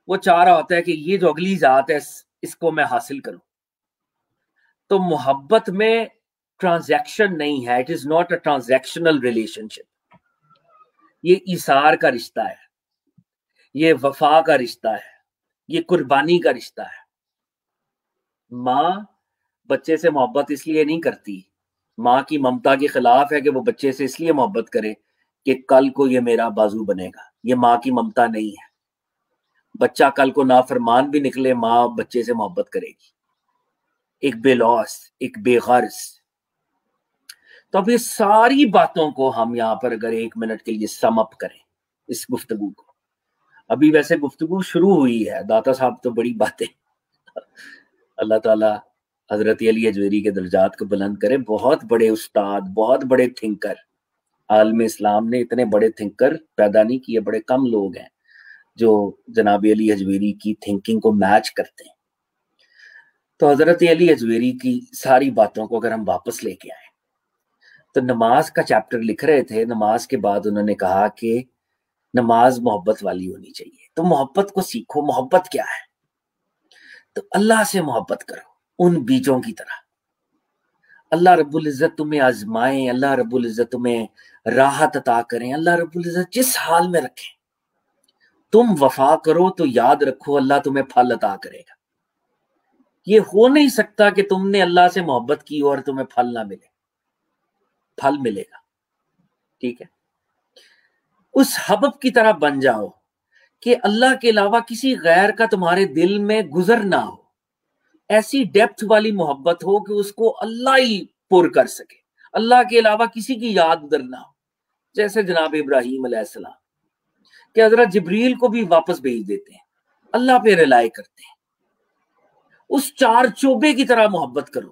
وہ چاہ رہا ہوتا ہے کہ یہ جو اگلی ذات ہے اس کو میں حاصل کروں. تو محبت میں ٹرانزیکشن نہیں ہے، it is not a transactional relationship. یہ ایثار کا رشتہ ہے، یہ وفا کا رشتہ ہے، یہ قربانی کا رشتہ ہے. ماں بچے سے محبت اس لیے نہیں کرتی، ماں کی ممتا کے خلاف ہے کہ وہ بچے سے اس لیے محبت کرے کہ کل کو یہ میرا بازو بنے گا. یہ ماں کی ممتا نہیں ہے. بچہ کل کو نافرمان بھی نکلے، ماں بچے سے محبت کرے گی، ایک بے لوس، ایک بے غرض. تو اب یہ ساری باتوں کو ہم یہاں پر اگر 1 منٹ کے لیے سم اپ کریں اس گفتگو کو. ابھی ویسے گفتگو شروع ہوئی ہے، داتا صاحب تو بڑی باتیں، اللہ تعالیٰ حضرت علی اجویری کے درجات کو بلند کرے. بہت بڑے استاد، بہت بڑے تھنکر. عالم اسلام نے اتنے بڑے تھنکر پیدا نہیں کیے، بڑے کم لوگ ہیں جو جناب علی اجویری کی تھنکنگ کو میچ کرتے ہیں. تو حضرت علی اجویری کی ساری باتوں کو اگر ہم واپس لے کے آئیں تو نماز کا چیپٹر لکھ رہے تھے. نماز کے بعد انہوں نے کہا کہ نماز محبت والی ہونی چاہیے. تو محبت کو سیکھو. محبت کیا ہے؟ تو اللہ سے محبت کرو ان بیجوں کی طرح. اللہ رب العزت تمہیں آزمائیں، اللہ رب العزت تمہیں راحت عطا کریں، اللہ رب العزت جس حال میں رکھیں، تم وفا کرو تو یاد رکھو اللہ تمہیں پھل عطا کرے گا. یہ ہو نہیں سکتا کہ تم نے اللہ سے محبت کی اور تمہیں پھل نہ ملے. پھل ملے گا، ٹھیک ہے. اس حبب کی طرح بن جاؤ کہ اللہ کے علاوہ کسی غیر کا تمہارے دل میں گزر نہ ہو. ایسی ڈیپتھ والی محبت ہو کہ اس کو اللہ ہی پر کر سکے، اللہ کے علاوہ کسی کی یاد ادھر نہ ہو. جیسے جناب ابراہیم علیہ السلام کہ حضرت جبریل کو بھی واپس بھیج دیتے ہیں، اللہ پہ رلائے کرتے ہیں. اس چار چوبے کی طرح محبت کرو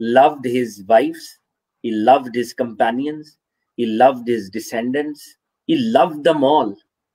loved his wives, he loved his companions, he loved his descendants, he loved them all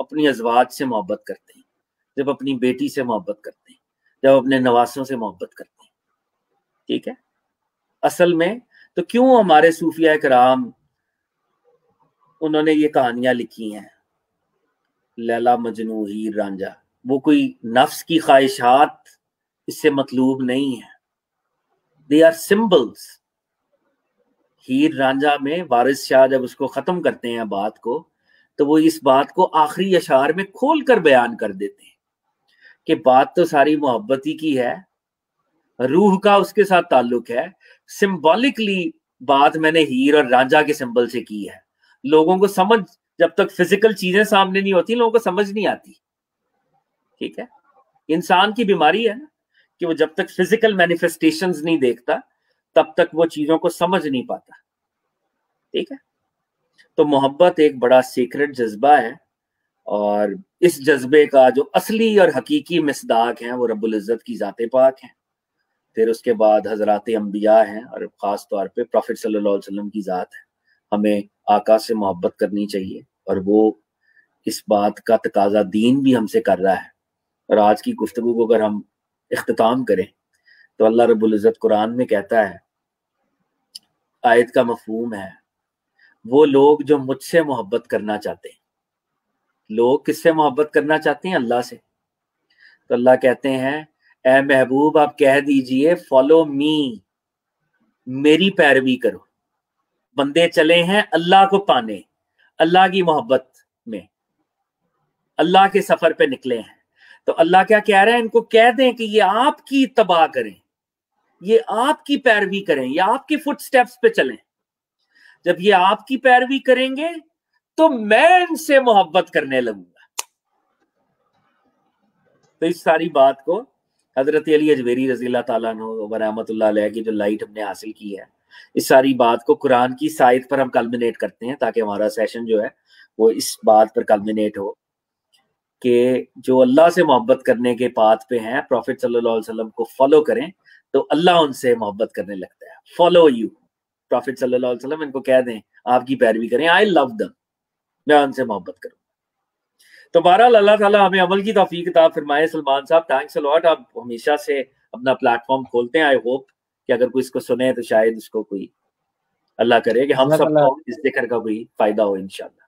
اپنی ازواج سے محبت کرتے ہیں، جب اپنی بیٹی سے محبت کرتے ہیں، جب اپنے نواسوں سے محبت کرتے ہیں. ٹھیک ہے. اصل میں تو کیوں ہمارے صوفیاء کرام انہوں نے یہ کہانیاں لکھی ہیں، لیلا مجنو ہیر رانجھا، وہ کوئی نفس کی خواہشات اس سے مطلوب نہیں ہے. they are symbols. ہیر رانجھا میں وارث شاہ جب اس کو ختم کرتے ہیں بات کو، تو وہ اس بات کو آخری اشعار میں کھول کر بیان کر دیتے ہیں کہ بات تو ساری محبت ہی کی ہے، روح کا اس کے ساتھ تعلق ہے. سمبولکلی بات میں نے ہیر اور رانجھا کے سمبل سے کی ہے. لوگوں کو سمجھ، جب تک فزیکل چیزیں سامنے نہیں ہوتی لوگوں کو سمجھ نہیں آتی. ٹھیک ہے. انسان کی بیماری ہے نا کہ وہ جب تک فزیکل مینیفیسٹیشنز نہیں دیکھتا تب تک وہ چیزوں کو سمجھ نہیں پاتا. ٹھیک ہے. تو محبت ایک بڑا سیکرٹ جذبہ ہے، اور اس جذبے کا جو اصلی اور حقیقی مصداق ہیں وہ رب العزت کی ذات پاک ہیں، پھر اس کے بعد حضرات انبیاء ہیں، اور خاص طور پہ پروفٹ صلی اللہ علیہ وسلم کی ذات ہے. ہمیں آقا سے محبت کرنی چاہیے، اور وہ اس بات کا تقاضا دین بھی ہم سے کر رہا ہے. اور آج کی گفتگو کو اگر ہم اختتام کریں تو اللہ رب العزت قرآن میں کہتا ہے، آیت کا مفہوم ہے، وہ لوگ جو مجھ سے محبت کرنا چاہتے ہیں. لوگ کس سے محبت کرنا چاہتے ہیں؟ اللہ سے. تو اللہ کہتے ہیں اے محبوب آپ کہہ دیجئے فالو می، میری پیروی کرو. بندے چلے ہیں اللہ کو پانے، اللہ کی محبت میں، اللہ کے سفر پہ نکلے ہیں. تو اللہ کیا کہہ رہے ہیں؟ ان کو کہہ دیں کہ یہ آپ کی اتباع کریں، یہ آپ کی پیروی کریں، یہ آپ کی فٹ سٹیپس پہ چلیں. جب یہ آپ کی پیروی کریں گے تو میں ان سے محبت کرنے لگوں گا. تو اس ساری بات کو حضرت علی اجویری رضی اللہ تعالیٰ عنہ و رحمۃ اللہ علیہ کی جو لائٹ ہم نے حاصل کی ہے، اس ساری بات کو قرآن کی سائد پر ہم کلمنیٹ کرتے ہیں، تاکہ ہمارا سیشن جو ہے وہ اس بات پر کلمنیٹ ہو کہ جو اللہ سے محبت کرنے کے پاتھ پہ ہیں، پروفٹ صلی اللہ علیہ وسلم کو فالو کریں تو اللہ ان سے محبت کرنے لگتا ہے. فالو یو پروفٹ صلی اللہ علیہ وسلم، ان کو کہہ دیں آپ کی پیروی کریں، آئی لو دم، میں ان سے محبت کروں. تو بہرحال اللہ تعالیٰ ہمیں عمل کی توفیق عطا فرمائے. سلمان صاحب تھینکس اے لاٹ، آپ ہمیشہ سے اپنا پلیٹ فارم کھولتے ہیں. آئی ہوپ کہ اگر کوئی اس کو سنے تو شاید اس کو کوئی اللہ کرے کہ ہم سب کو اس ذکر کا کوئی فائدہ ہو انشاءاللہ.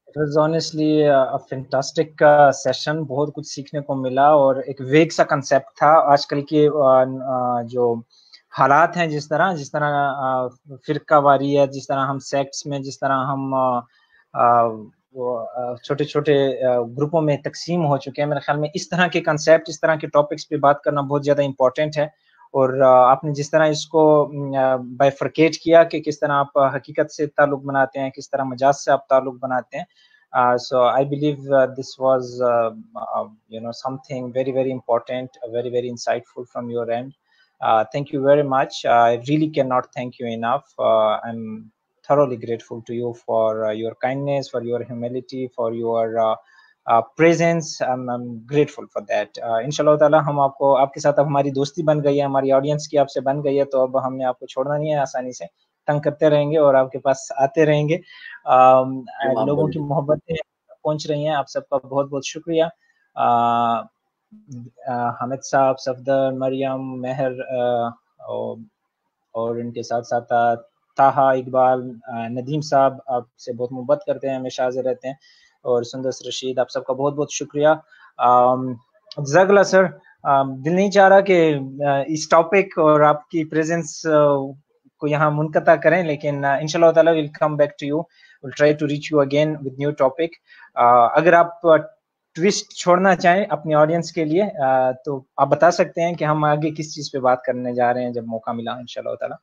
It was honestly a fantastic session. بہت کچھ سیکھنے کو ملا، اور ایک ویگ سا کنسیپٹ تھا. آج کل کے جو حالات ہیں، جس طرح فرقہ واریت، جس طرح ہم سیکٹس میں، جس طرح ہم چھوٹے چھوٹے گروپوں میں تقسیم ہو چکے ہیں، میرے خیال میں اس طرح کے کنسیپٹ، اس طرح کے ٹاپکس پہ بات کرنا بہت زیادہ امپورٹنٹ ہے. اور آپ نے جس طرح اس کو بائفرکیٹ کیا کہ کس طرح آپ حقیقت سے تعلق بناتے ہیں، کس طرح مجاز سے آپ تعلق بناتے ہیں. So I believe this was something very very important, very very insightful from your end. Thank you very much. I really cannot thank you enough. I'm thoroughly grateful to you for your kindness, for your humility, for your presence. I'm grateful for that. انشاءاللہ تعالی ہم آپ کو، آپ کے ساتھ اب ہماری دوستی بن گئی ہے، ہماری آڈینس کی آپ سے بن گئی ہے، تو اب ہم نے آپ کو چھوڑنا نہیں ہے آسانی سے. تنگ کرتے رہیں گے اور آپ کے پاس آتے رہیں گے. لوگوں کی محبتیں پہنچ رہی ہیں. آپ سب کا بہت بہت شکریہ. حامد صاحب، صفدر، مریم، مہر، اور ان کے ساتھ ساتھ طاہا، اقبال، ندیم صاحب آپ سے بہت محبت کرتے ہیں، ہمیشہ حاضر رہتے ہیں، اور سندس رشید، آپ سب کا بہت بہت شکریہ. جزاک اللہ سر. دل نہیں چاہ رہا کہ اس ٹاپک اور آپ کی پریزنس کو یہاں منقطع کریں، لیکن انشاءاللہ تعالی we'll come back to you. We'll try to reach you again with new topic. اگر آپ ٹویسٹ چھوڑنا چاہیں اپنی آڈینس کے لیے تو آپ بتا سکتے ہیں کہ ہم آگے کس چیز پہ بات کرنے جا رہے ہیں جب موقع ملا انشاءاللہ تعالی.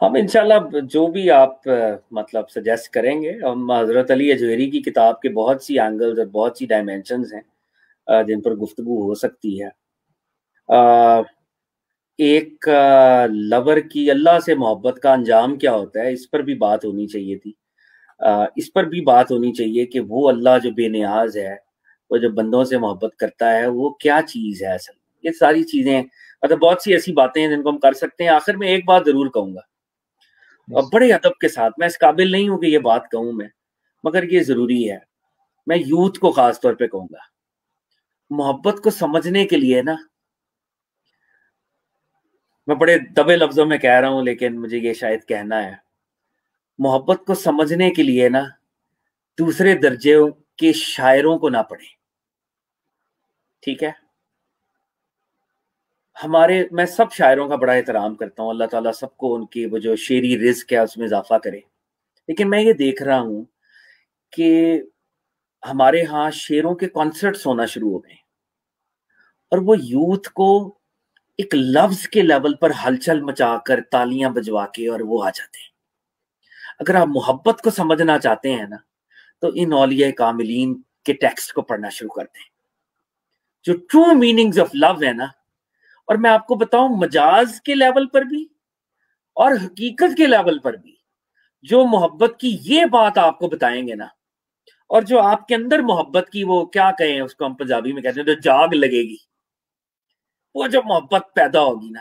ہم انشاءاللہ جو بھی آپ مطلب سجیسٹ کریں گے. ہم حضرت علی اجویری کی کتاب کے بہت سی اینگلز اور بہت سی ڈائمینشنز ہیں جن پر گفتگو ہو سکتی ہے. ایک لور کی اللہ سے محبت کا انجام کیا ہوتا ہے، اس پر بھی بات ہونی چاہیے تھی. اس پر بھی بات ہونی چاہیے کہ وہ اللہ جو بے نیاز ہے، وہ جو بندوں سے محبت کرتا ہے، وہ کیا چیز ہے اصل. یہ ساری چیزیں مطلب بہت سی ایسی باتیں ہیں جن کو ہم کر سکتے ہیں. آخر میں ایک بات ضرور کہوں گا، اور بڑے ادب کے ساتھ، میں اس قابل نہیں ہوں کہ یہ بات کہوں میں، مگر یہ ضروری ہے میں یوتھ کو خاص طور پہ کہوں گا, محبت کو سمجھنے کے لیے نا, میں بڑے دبے لفظوں میں کہہ رہا ہوں لیکن مجھے یہ شاید کہنا ہے, محبت کو سمجھنے کے لیے نا دوسرے درجے کے شاعروں کو نہ پڑھیں, ٹھیک ہے. میں سب شاعروں کا بڑا احترام کرتا ہوں, اللہ تعالیٰ سب کو ان کی وہ جو شعری رزق ہے اس میں اضافہ کرے, لیکن میں یہ دیکھ رہا ہوں کہ ہمارے ہاں شعروں کے کانسرٹس ہونا شروع ہو گئے اور وہ یوتھ کو ایک لفظ کے لیول پر ہلچل مچا کر تالیاں بجوا کے اور وہ آ جاتے ہیں. اگر آپ محبت کو سمجھنا چاہتے ہیں نا تو ان اولیاء کاملین کے ٹیکسٹ کو پڑھنا شروع کر دیں, جو ٹرو میننگز آف لو ہے نا. اور میں آپ کو بتاؤں, مجاز کے لیول پر بھی اور حقیقت کے لیول پر بھی جو محبت کی یہ بات آپ کو بتائیں گے نا, اور جو آپ کے اندر محبت کی وہ کیا کہیں اس کو ہم پنجابی میں کہتے ہیں جو جاگ لگے گی, وہ جو محبت پیدا ہوگی نا,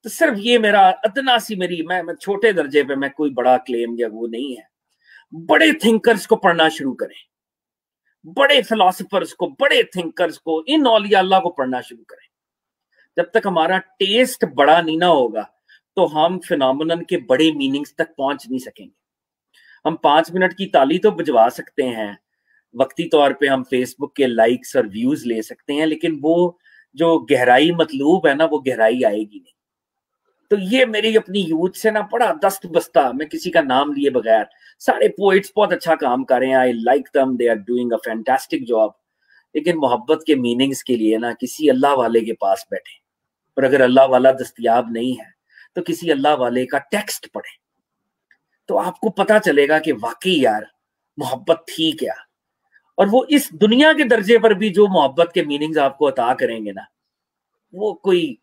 تو صرف یہ میرا ادنا سی میری میں چھوٹے درجے پہ, میں کوئی بڑا کلیم یا وہ نہیں ہے, بڑے تھنکرز کو پڑھنا شروع کریں, بڑے فلاسفرز کو, بڑے تھنکرز کو, ان اولیاء اللہ کو پڑھنا شروع کریں. جب تک ہمارا ٹیسٹ بڑا نہیں نہ ہوگا تو ہم فینومینن کے بڑے میننگز تک پہنچ نہیں سکیں گے. ہم 5 منٹ کی تالی تو بجوا سکتے ہیں, وقتی طور پہ ہم فیس بک کے لائکس اور ویوز لے سکتے ہیں, لیکن وہ جو گہرائی مطلوب ہے نا وہ گہرائی آئے گی نہیں. تو یہ میری اپنی یوتھ سے نا بڑا دست بستہ, میں کسی کا نام لیے بغیر, سارے پوئٹس بہت اچھا کام کر رہے ہیں, I like them, they are doing a fantastic job, لیکن محبت کے میننگز کے لیے نا کسی اللہ والے کے پاس بیٹھیں, اور اگر اللہ والا دستیاب نہیں ہے تو کسی اللہ والے کا ٹیکسٹ پڑھیں, تو آپ کو پتا چلے گا کہ واقعی یار محبت تھی کیا. اور وہ اس دنیا کے درجے پر بھی جو محبت کے میننگز آپ کو عطا کریں گے نا, وہ کوئی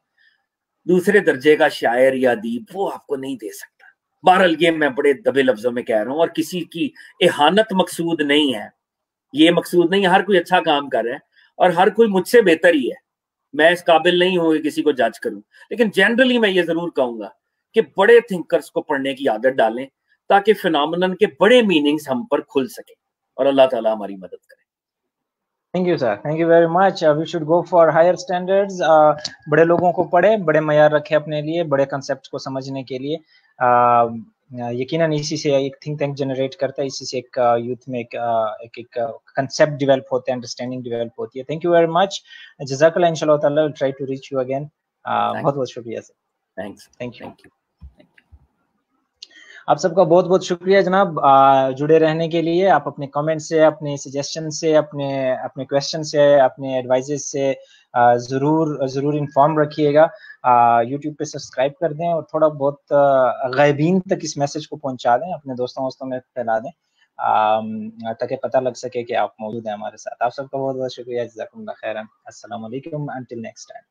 دوسرے درجے کا شاعر یا ادیب وہ آپ کو نہیں دے سکتا. بہرحال یہ میں بڑے دبے لفظوں میں کہہ رہا ہوں, اور کسی کی اہانت مقصود نہیں ہے, یہ مقصود نہیں ہے, ہر کوئی اچھا کام کر رہا ہے اور ہر کوئی مجھ سے بہتر ہی ہے, میں اس قابل نہیں ہوں کہ کسی کو جج کروں, لیکن جنرلی میں یہ ضرور کہوں گا کہ بڑے تھنکرز کو پڑھنے کی عادت ڈالیں تاکہ فینومینن کے بڑے میننگز ہم پر کھل سکیں, اور اللہ تعالیٰ ہماری مدد کرے. Thank you sir, thank you very much. We should go for higher standards. بڑے لوگوں کو پڑھے, بڑے معیار رکھے اپنے لیے, بڑے کنسیپٹس کو سمجھنے کے لیے. یقیناً اسی سے ایک تھنک ٹینک جنریٹ کرتا ہے, اسی سے ایک یوتھ میں ایک کنسیپٹ ڈیولپ ہوتے ہیں, انڈرسٹینڈنگ ڈیولپ ہوتی ہے. تھینک یو ویری مچ, جزاک اللہ. انشاء اللہ تعالیٰ will try to reach you again. بہت بہت شکریہ سر. تھینکس. Thank you. آپ سب کا بہت بہت شکریہ جناب جڑے رہنے کے لیے. آپ اپنے کمنٹ سے, اپنے سجیشن سے, اپنے کویشچن سے, اپنے ایڈوائزز سے ضرور انفارم رکھیے گا. یوٹیوب پہ سبسکرائب کر دیں اور تھوڑا بہت غائبین تک اس میسج کو پہنچا دیں, اپنے دوستوں میں پھیلا دیں تاکہ پتہ لگ سکے کہ آپ موجود ہیں ہمارے ساتھ. آپ سب کا بہت بہت شکریہ. جزاکم اللہ خیرا. السلام علیکم. Until next time.